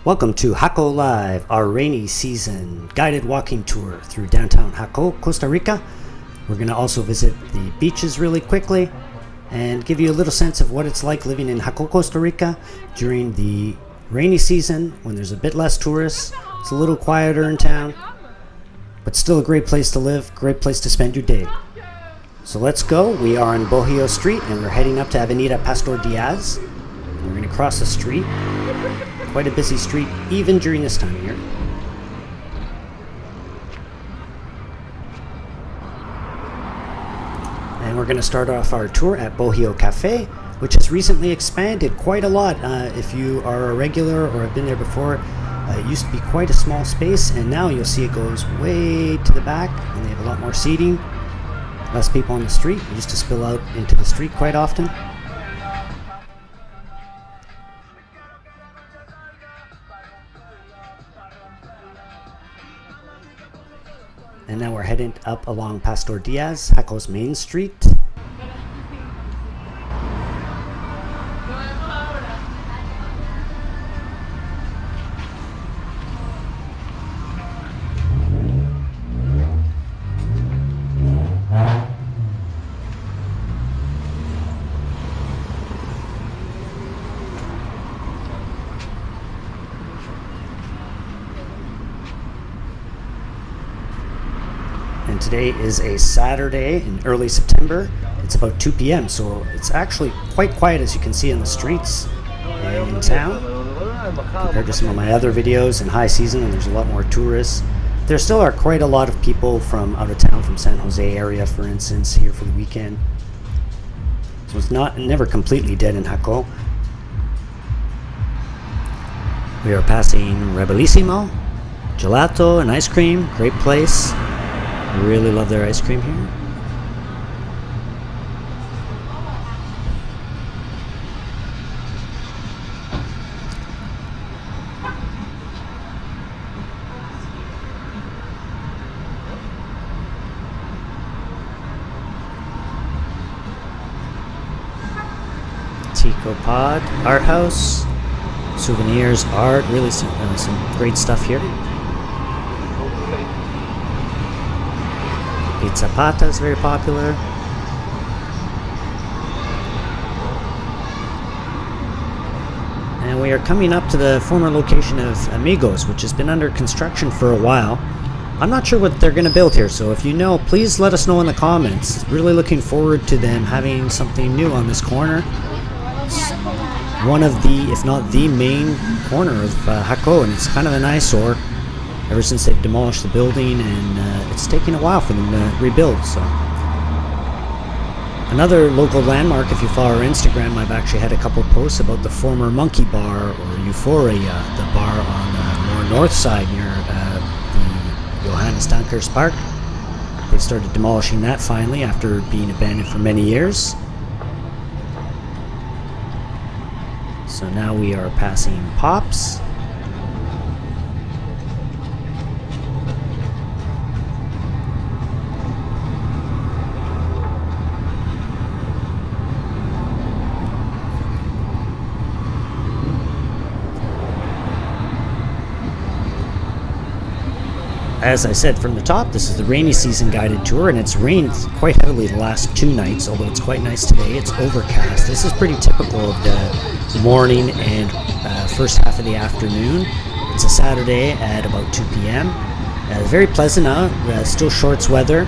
Welcome to Jaco Live, our rainy season guided walking tour through downtown Jaco, Costa Rica. We're going to also visit the beaches really quickly and give you a little sense of what it's like living in Jaco, Costa Rica during the rainy season when there's a bit less tourists. It's a little quieter in town, but still a great place to live, great place to spend your day. So let's go. We are on Bohio Street and we're heading up to Avenida Pastor Diaz. We're going to cross the street. Quite a busy street, even during this time of year. And we're going to start off our tour at Bohio Cafe, which has recently expanded quite a lot. If you are a regular or have been there before, it used to be quite a small space, and now you'll see it goes way to the back, and they have a lot more seating. Less people on the street. It used to spill out into the street quite often. And now we're heading up along Pastor Diaz, Jaco's main street. And today is a Saturday in early September. It's about 2 p.m. so it's actually quite quiet, as you can see, in the streets and in town compared to some of my other videos in high season when there's a lot more tourists. There still are quite a lot of people from out of town, from San Jose area, for instance, here for the weekend. So it's never completely dead in Jaco. We are passing Rebellissimo, gelato and ice cream. Great place. Really love their ice cream here. Tico Pod, Art House, souvenirs, art, really some great stuff here. Pizza Pata is very popular. And we are coming up to the former location of Amigos, which has been under construction for a while. I'm not sure what they're going to build here, so if you know, please let us know in the comments. Really looking forward to them having something new on this corner. It's one of the, if not the main corner of Jaco, and it's kind of an eyesore ever since they've demolished the building, and it's taking a while for them to rebuild. So another local landmark, if you follow our Instagram, I've actually had a couple posts about the former Monkey Bar, or Euphoria, the bar on the more north side near the Johannes Dankers Park. They started demolishing that finally after being abandoned for many years. So now we are passing Pops. As I said from the top, this is the rainy season guided tour, and it's rained quite heavily the last 2 nights, although it's quite nice today. It's overcast. This is pretty typical of the morning and first half of the afternoon. It's a Saturday at about 2 p.m. Very pleasant out, still shorts weather.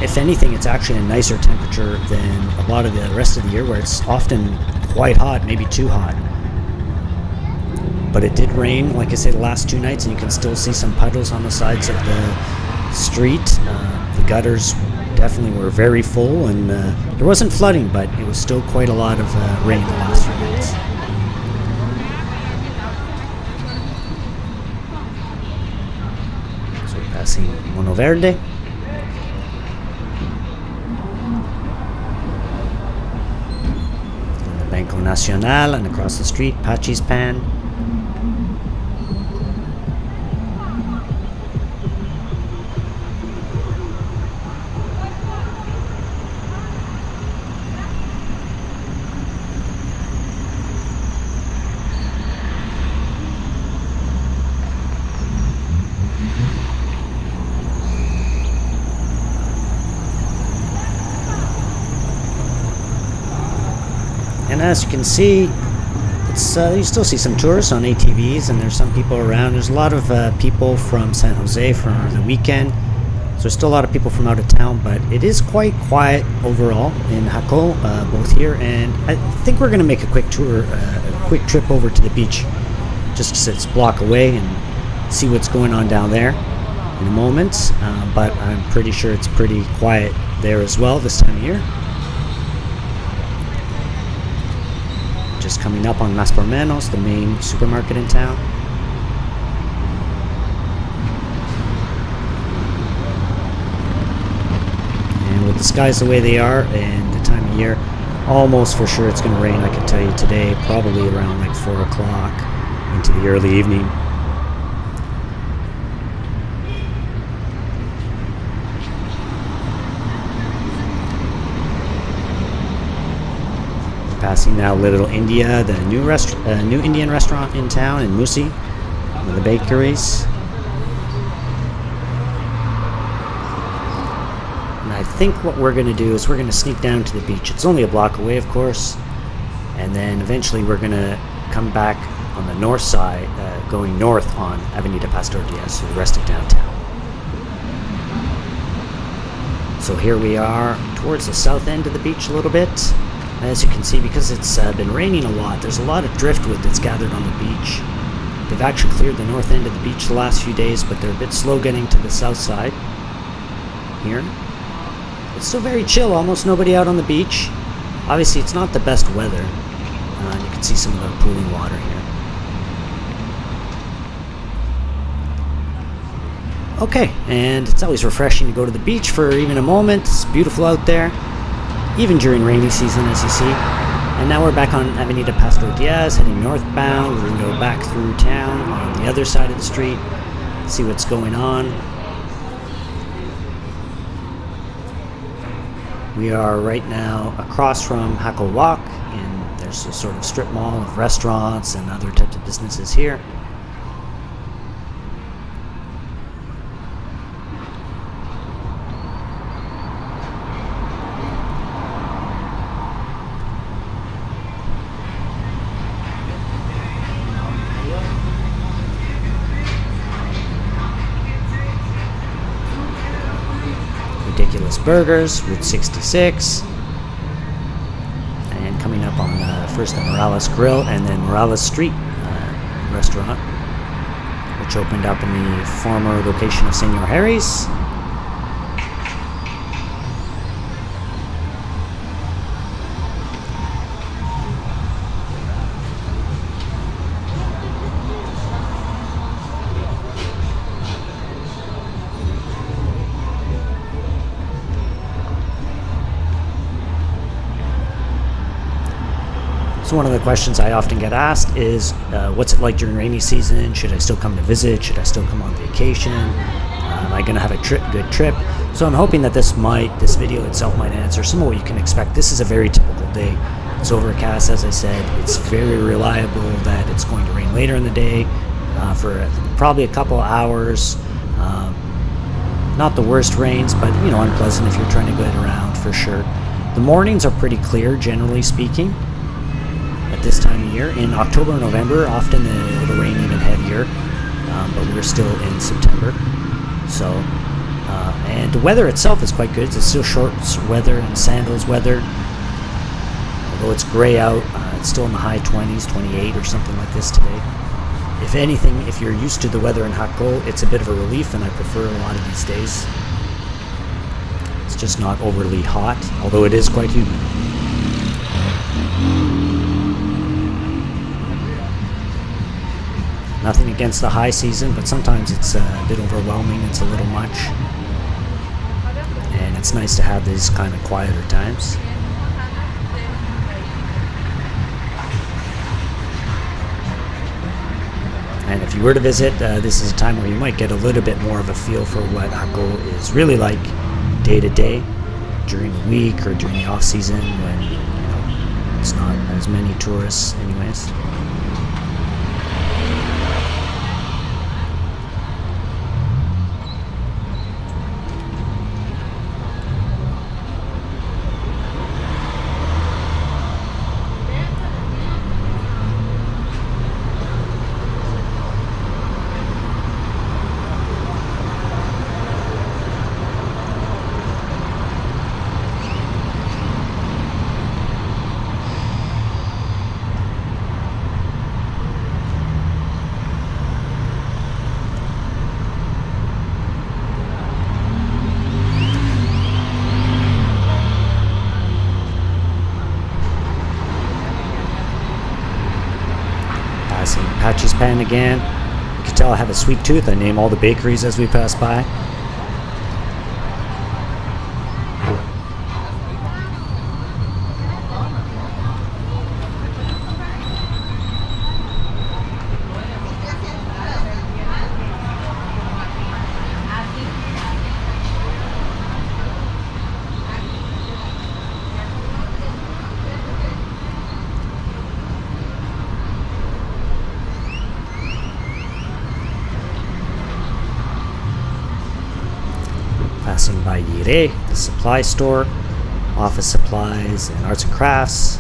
If anything, it's actually a nicer temperature than a lot of the rest of the year, where it's often quite hot, maybe too hot. But it did rain, like I said, the last 2 nights, and you can still see some puddles on the sides of the street. The gutters definitely were very full, and there wasn't flooding, but it was still quite a lot of rain the last few nights. So we're passing Mono Verde. And the Banco Nacional, and across the street, Pachi's Pan. as you can see, it's you still see some tourists on ATVs, and there's some people around. There's a lot of people from San Jose for the weekend. So there's still a lot of people from out of town, but it is quite quiet overall in Jaco, both here, and I think we're going to make a quick tour, a quick trip over to the beach, just because it's a block away, and see what's going on down there in a moment. But I'm pretty sure it's pretty quiet there as well this time of year. Just coming up on Las Pormenos, the main supermarket in town. And with the skies the way they are and the time of year, almost for sure it's going to rain. I can tell you today, probably around like 4 o'clock into the early evening. Passing now Little India, the new Indian restaurant in town in Musi, with the bakeries. And I think what we're going to do is we're going to sneak down to the beach. It's only a block away, of course, and then eventually we're going to come back on the north side, going north on Avenida Pastor Diaz through the rest of downtown. So here we are towards the south end of the beach a little bit. As you can see, because it's been raining a lot, there's a lot of driftwood that's gathered on the beach. They've actually cleared the north end of the beach the last few days, but they're a bit slow getting to the south side here. It's still very chill, almost nobody out on the beach. Obviously, it's not the best weather. You can see some of the pooling water here. Okay, and it's always refreshing to go to the beach for even a moment. It's beautiful out there, even during rainy season, as you see. And now we're back on Avenida Pastor Diaz, heading northbound. We're going to go back through town on the other side of the street, see what's going on. We are right now across from Jaco Walk, and there's a sort of strip mall of restaurants and other types of businesses here. Ridiculous Burgers, Route 66, and coming up on first the Morales Grill and then Morales Street restaurant, which opened up in the former location of Senor Harry's. One of the questions I often get asked is, what's it like during rainy season? Should I still come to visit? Should I still come on vacation? Am I going to have a good trip? So I'm hoping that this video itself might answer some of what you can expect. This is a very typical day. It's overcast, as I said. It's very reliable that it's going to rain later in the day for probably a couple of hours. Not the worst rains, but unpleasant if you're trying to get around for sure. The mornings are pretty clear, generally speaking. At this time of year, in October and November, often it'll rain even heavier, but we're still in September. So, and the weather itself is quite good. It's still shorts weather and sandals weather. Although it's gray out, it's still in the high 20s, 28 or something like this today. If anything, if you're used to the weather in Jaco, it's a bit of a relief, and I prefer a lot of these days. It's just not overly hot, although it is quite humid. Nothing against the high season, but sometimes it's a bit overwhelming. It's a little much. And it's nice to have these kind of quieter times. And if you were to visit, this is a time where you might get a little bit more of a feel for what Jaco is really like day to day during the week or during the off season when it's not as many tourists anyways. Patches Pan again. You can tell I have a sweet tooth. I name all the bakeries as we pass by. Passing by Yire, the supply store, office supplies and arts and crafts.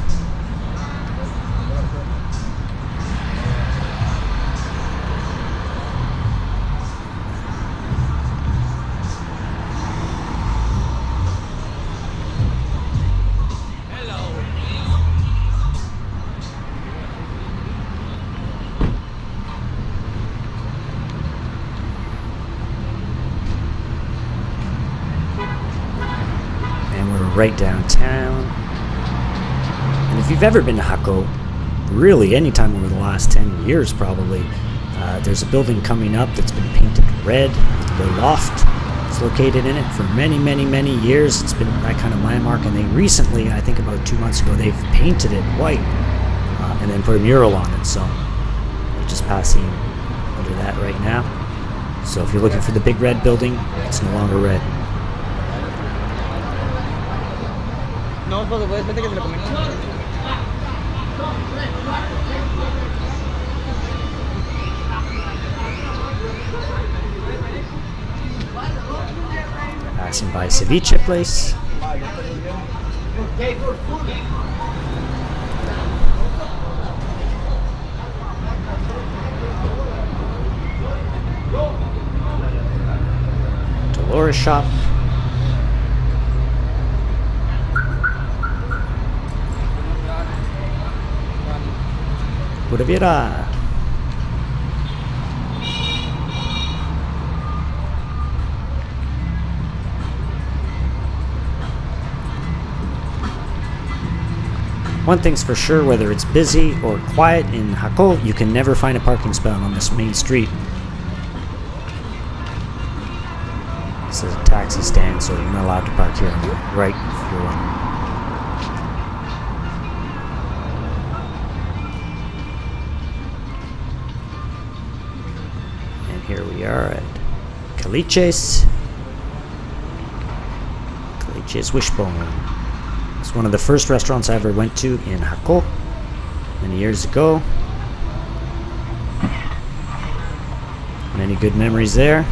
Right downtown. And if you've ever been to Jaco, really anytime over the last 10 years probably, there's a building coming up that's been painted red. The loft is located in it for many years. It's been that kind of landmark, and they recently, I think about 2 months ago, they've painted it white and then put a mural on it. So we're just passing under that right now. So if you're looking for the big red building, it's no longer red. No, porque puede ser que se lo comen. Passing by Ceviche place. Dolores shop. Pura vida. One thing's for sure, whether it's busy or quiet in Jaco, you can never find a parking spot on this main street. This is a taxi stand, so you're not allowed to park here on the right if you're on. Here we are at Caliche's Wishbone. It's one of the first restaurants I ever went to in Jaco many years ago. Many good memories there.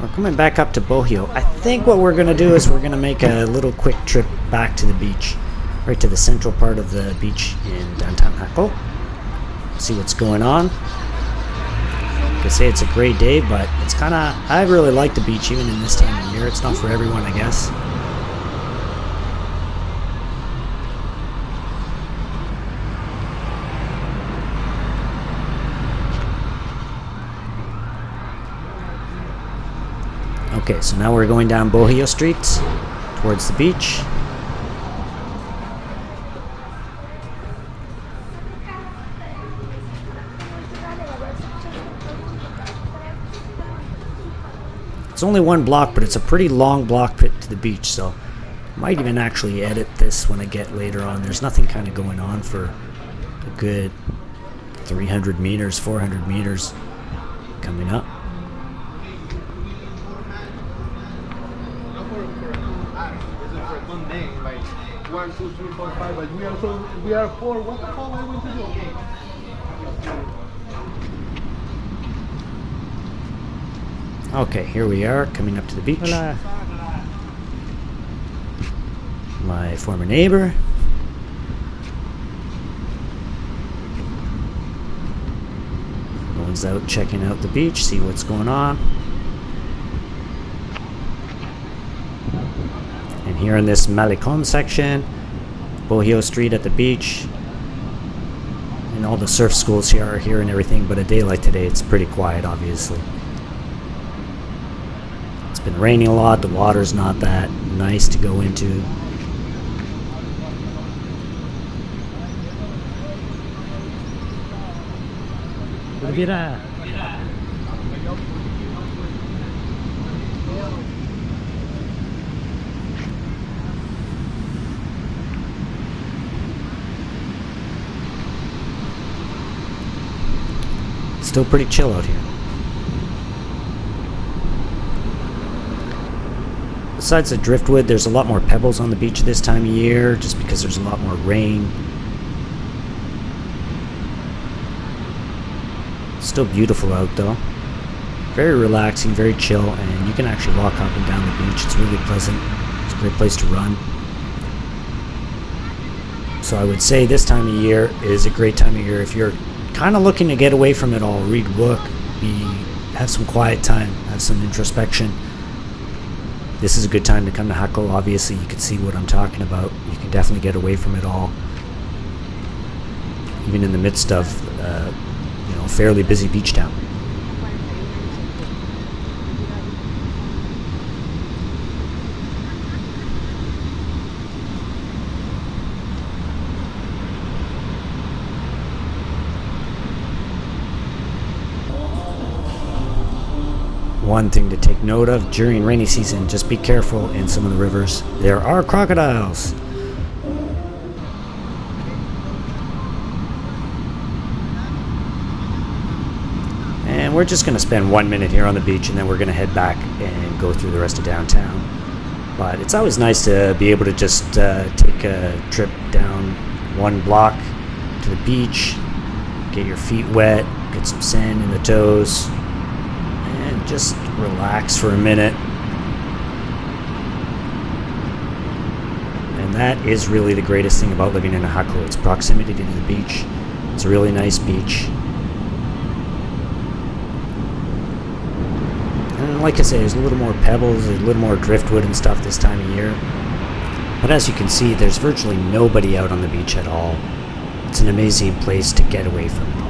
We're coming back up to Bohio. I think what we're going to do is we're going to make a little quick trip back to the beach, right to the central part of the beach in downtown Jaco. See what's going on. I could say it's a great day, but it's kind of, I really like the beach even in this time of year. It's not for everyone, I guess. Okay, so now we're going down Bohio Street towards the beach. It's only one block, but it's a pretty long block pit to the beach, so I might even actually edit this when I get later on. There's nothing kind of going on for a good 300 meters, 400 meters coming up. Like 1, 2, 3, 4, 5, but we are 4. What the hell are we going to do? Okay, here we are coming up to the beach. Hola. My former neighbor. Everyone's out checking out the beach, see what's going on. And here in this Malecon section, Bohio Street at the beach. And all the surf schools here are here and everything, but a day like today, it's pretty quiet, obviously. It's been raining a lot, the water's not that nice to go into. Vida. Still pretty chill out here. Besides the driftwood, there's a lot more pebbles on the beach this time of year, just because there's a lot more rain. Still beautiful out though. Very relaxing, very chill, and you can actually walk up and down the beach. It's really pleasant. It's a great place to run. So I would say this time of year is a great time of year if you're kind of looking to get away from it all, read a book, have some quiet time, have some introspection. This is a good time to come to Jaco. Obviously, you can see what I'm talking about. You can definitely get away from it all, even in the midst of a fairly busy beach town. One thing to take note of during rainy season, just be careful in some of the rivers. There are crocodiles. And we're just going to spend 1 minute here on the beach, and then we're going to head back and go through the rest of downtown. But it's always nice to be able to just take a trip down one block to the beach, get your feet wet, get some sand in the toes, and just relax for a minute. And that is really the greatest thing about living in Jaco. It's proximity to the beach. It's a really nice beach. And like I say, there's a little more pebbles, a little more driftwood and stuff this time of year. But as you can see, there's virtually nobody out on the beach at all. It's an amazing place to get away from it all.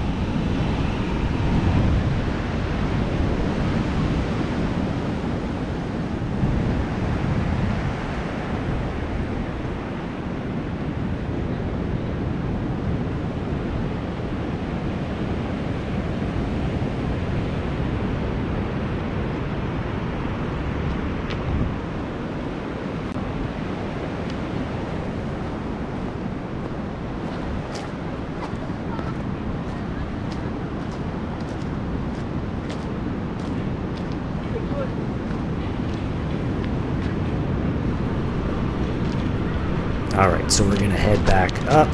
Alright, so we're going to head back up,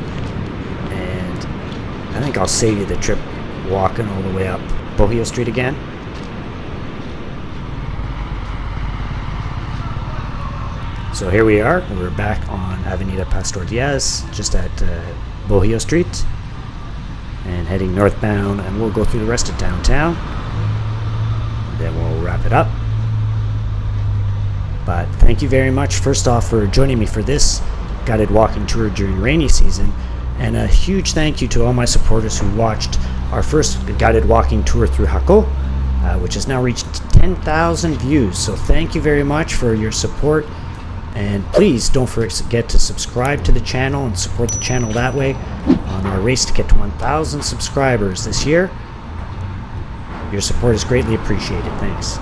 and I think I'll save you the trip walking all the way up Bohio Street again. So here we are, we're back on Avenida Pastor Diaz, just at Bohio Street, and heading northbound, and we'll go through the rest of downtown, then we'll wrap it up. But thank you very much, first off, for joining me for this guided walking tour during rainy season, and a huge thank you to all my supporters who watched our first guided walking tour through Jaco, which has now reached 10,000 views. So thank you very much for your support, and please don't forget to subscribe to the channel and support the channel that way on our race to get to 1,000 subscribers this year. Your support is greatly appreciated. Thanks.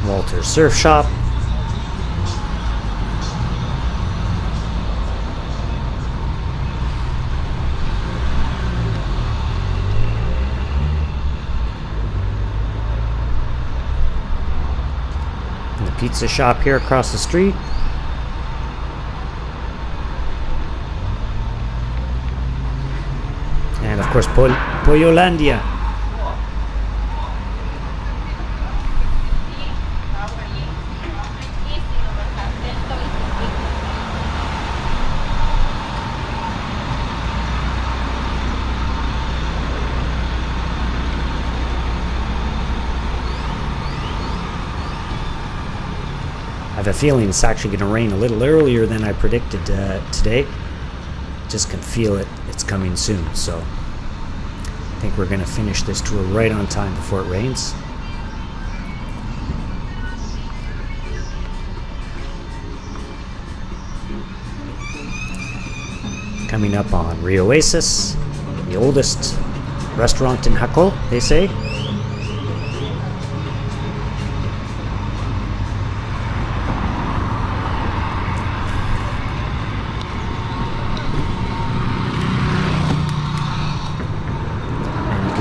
Walter's Surf Shop. And the pizza shop here across the street. course, Pollolandia. I have a feeling it's actually going to rain a little earlier than I predicted today. Just can feel it. It's coming soon. So I think we're going to finish this tour right on time before it rains. Coming up on Rio Oasis, the oldest restaurant in Jaco, they say.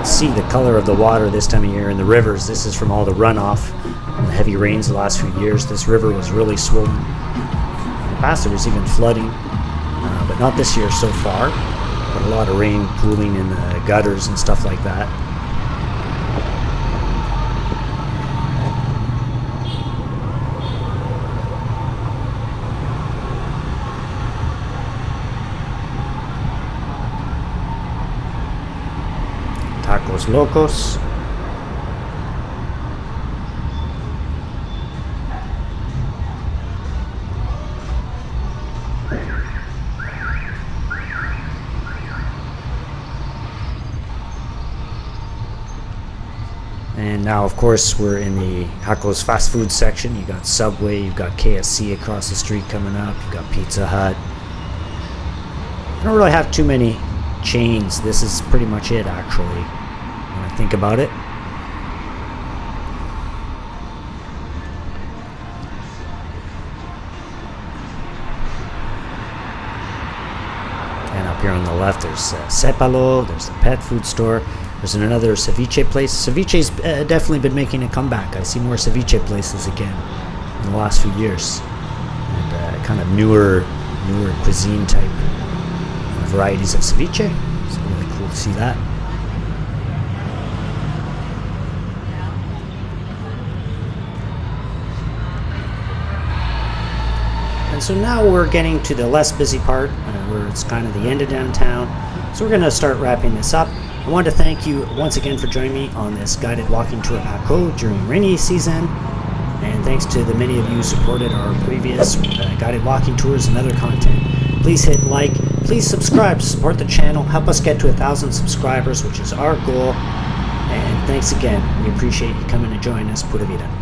See the color of the water this time of year in the rivers. This is from all the runoff from the heavy rains the last few years. This river was really swollen. In the past there was even flooding, but not this year so far. But a lot of rain pooling in the gutters and stuff like that. Tacos Locos. And now, of course, we're in the Jaco's fast food section. You got Subway, you've got KFC across the street coming up, you've got Pizza Hut. I don't really have too many chains. This is pretty much it, actually, when I think about it. And up here on the left, there's Cepalo, there's the pet food store, there's another ceviche place. Ceviche's definitely been making a comeback. I see more ceviche places again in the last few years, and kind of newer cuisine type varieties of ceviche. It's really cool to see that. And so now we're getting to the less busy part, where it's kind of the end of downtown. So we're going to start wrapping this up. I want to thank you once again for joining me on this guided walking tour of Jaco during rainy season. And thanks to the many of you who supported our previous guided walking tours and other content. Please hit like, please subscribe to support the channel, help us get to 1,000 subscribers, which is our goal. And thanks again. We appreciate you coming to join us. Pura vida.